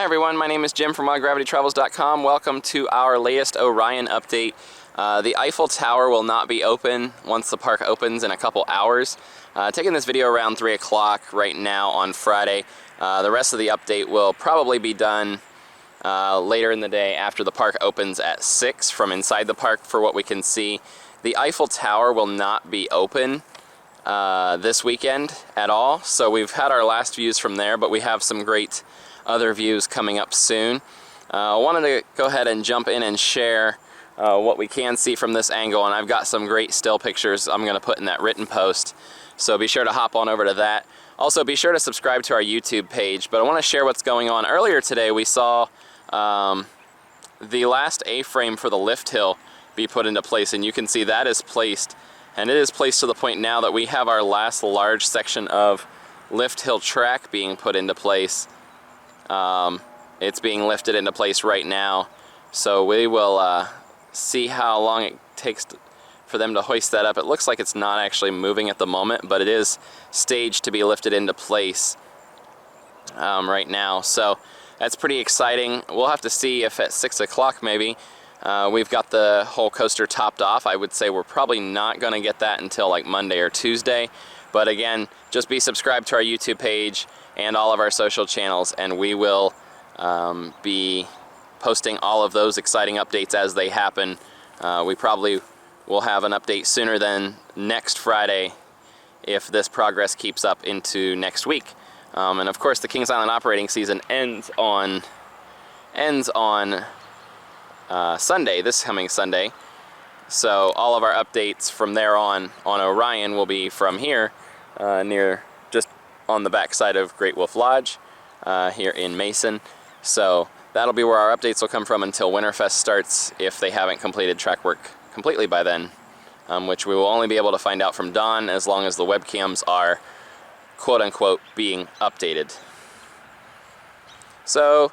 everyone, my name is Jim from WildGravityTravels.com. Welcome to our latest Orion update. The Eiffel Tower will not be open once the park opens in a couple hours. Taking this video around 3 o'clock right now on Friday. The rest of the update will probably be done later in the day after the park opens at 6 from inside the park for what we can see. The Eiffel Tower will not be open this weekend at all, so we've had our last views from there, but we have some great other views coming up soon. I wanted to go ahead and jump in and share what we can see from this angle, and I've got some great still pictures I'm going to put in that written post, so be sure to hop on over to that. Also, be sure to subscribe to our YouTube page, but I want to share what's going on. Earlier today we saw the last A-frame for the lift hill be put into place, and you can see that is placed, and it is placed to the point now that we have our last large section of lift hill track being put into place. It's being lifted into place right now, so we will see how long it takes for them to hoist that up. It looks like it's not actually moving at the moment, but it is staged to be lifted into place right now, so that's pretty exciting. We'll have to see if at 6 o'clock maybe we've got the whole coaster topped off. I would say we're probably not going to get that until like Monday or Tuesday, but again, just be subscribed to our YouTube page and all of our social channels, and we will be posting all of those exciting updates as they happen. We probably will have an update sooner than next Friday if this progress keeps up into next week. And of course the Kings Island operating season ends on Sunday, this coming Sunday. So all of our updates from there on Orion will be from here, near just on the backside of Great Wolf Lodge here in Mason. So that'll be where our updates will come from until Winterfest starts, if they haven't completed track work completely by then, which we will only be able to find out from dawn as long as the webcams are quote-unquote being updated. So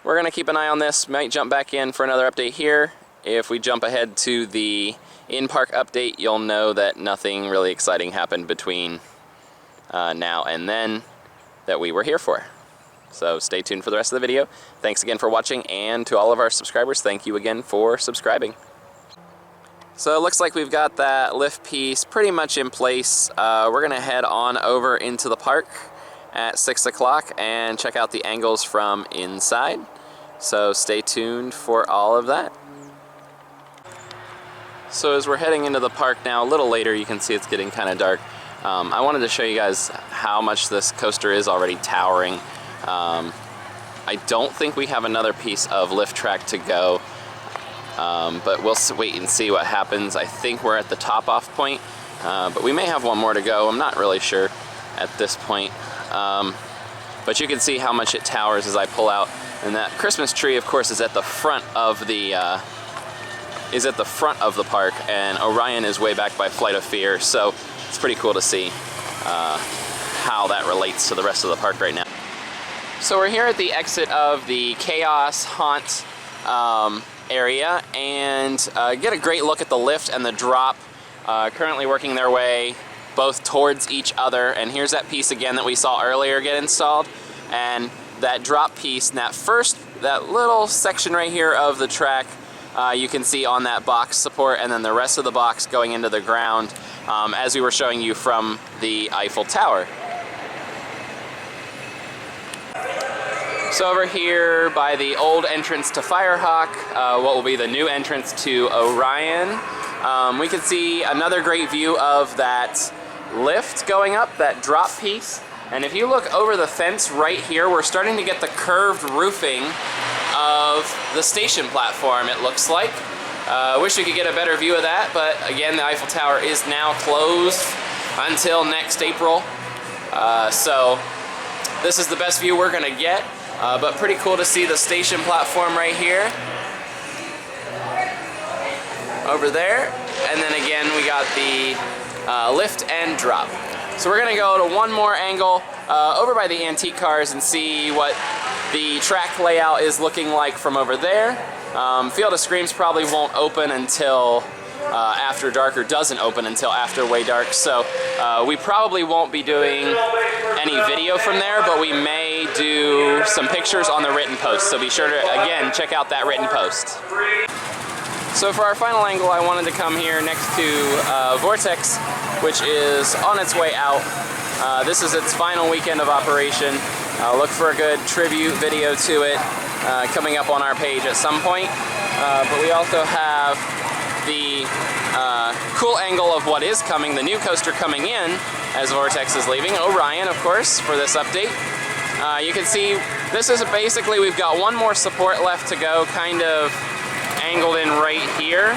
we're going to keep an eye on this. Might jump back in for another update here. If we jump ahead to the in-park update, you'll know that nothing really exciting happened between now and then that we were here for. So stay tuned for the rest of the video. Thanks again for watching, and to all of our subscribers, thank you again for subscribing. So it looks like we've got that lift piece pretty much in place. We're going to head on over into the park at 6 o'clock and check out the angles from inside. So stay tuned for all of that. So as we're heading into the park now, a little later, you can see it's getting kind of dark. I wanted to show you guys how much this coaster is already towering. I don't think we have another piece of lift track to go, but we'll wait and see what happens. I think we're at the top off point, but we may have one more to go. I'm not really sure at this point, but you can see how much it towers as I pull out. And that Christmas tree, of course, is at the front of the park, and Orion is way back by Flight of Fear, so it's pretty cool to see how that relates to the rest of the park right now. So we're here at the exit of the Chaos Haunt area, and get a great look at the lift and the drop currently working their way both towards each other. And here's that piece again that we saw earlier get installed, and that drop piece, and that little section right here of the track you can see on that box support, and then the rest of the box going into the ground, as we were showing you from the Eiffel Tower. So over here by the old entrance to Firehawk, what will be the new entrance to Orion, we can see another great view of that lift going up, that drop piece. And if you look over the fence right here, we're starting to get the curved roofing of the station platform, it looks like. Wish we could get a better view of that, but again, the Eiffel Tower is now closed until next April. So this is the best view we're gonna get. But pretty cool to see the station platform right here, over there, and then again we got the lift and drop. So we're gonna go to one more angle over by the antique cars and see what the track layout is looking like from over there. Field of Screams probably won't open until after dark, or doesn't open until after way dark, so we probably won't be doing any video from there, but we may may do some pictures on the written post. So be sure to, again, check out that written post. So for our final angle, I wanted to come here next to Vortex, which is on its way out. This is its final weekend of operation. Look for a good tribute video to it coming up on our page at some point. But we also have the cool angle of what is coming, the new coaster coming in as Vortex is leaving, Orion, of course, for this update. You can see this is basically, we've got one more support left to go, kind of angled in right here,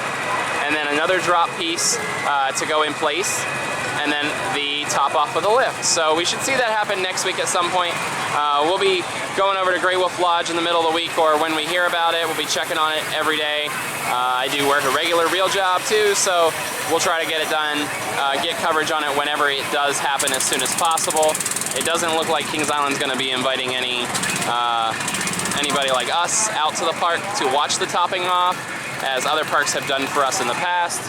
and then another drop piece to go in place, and then the top off of the lift. So we should see that happen next week at some point. We'll be going over to Grey Wolf Lodge in the middle of the week, or when we hear about it, we'll be checking on it every day. I do work a regular real job too, so we'll try to get it done, get coverage on it whenever it does happen as soon as possible. It doesn't look like Kings Island's going to be inviting anybody like us out to the park to watch the topping off, as other parks have done for us in the past.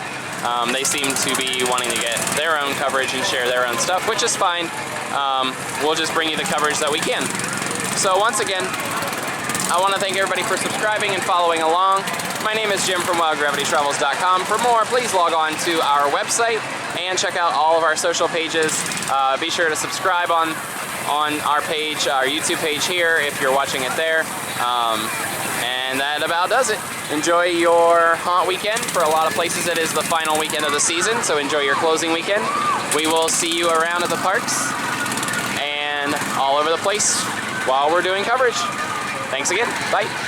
They seem to be wanting to get their own coverage and share their own stuff, which is fine. We'll just bring you the coverage that we can. So once again, I want to thank everybody for subscribing and following along. My name is Jim from WildGravityTravels.com. For more, please log on to our website and check out all of our social pages. Be sure to subscribe on our page, our YouTube page here, if you're watching it there. And that about does it. Enjoy your haunt weekend. For a lot of places it is the final weekend of the season, so enjoy your closing weekend. We will see you around at the parks and all over the place while we're doing coverage. Thanks again. Bye.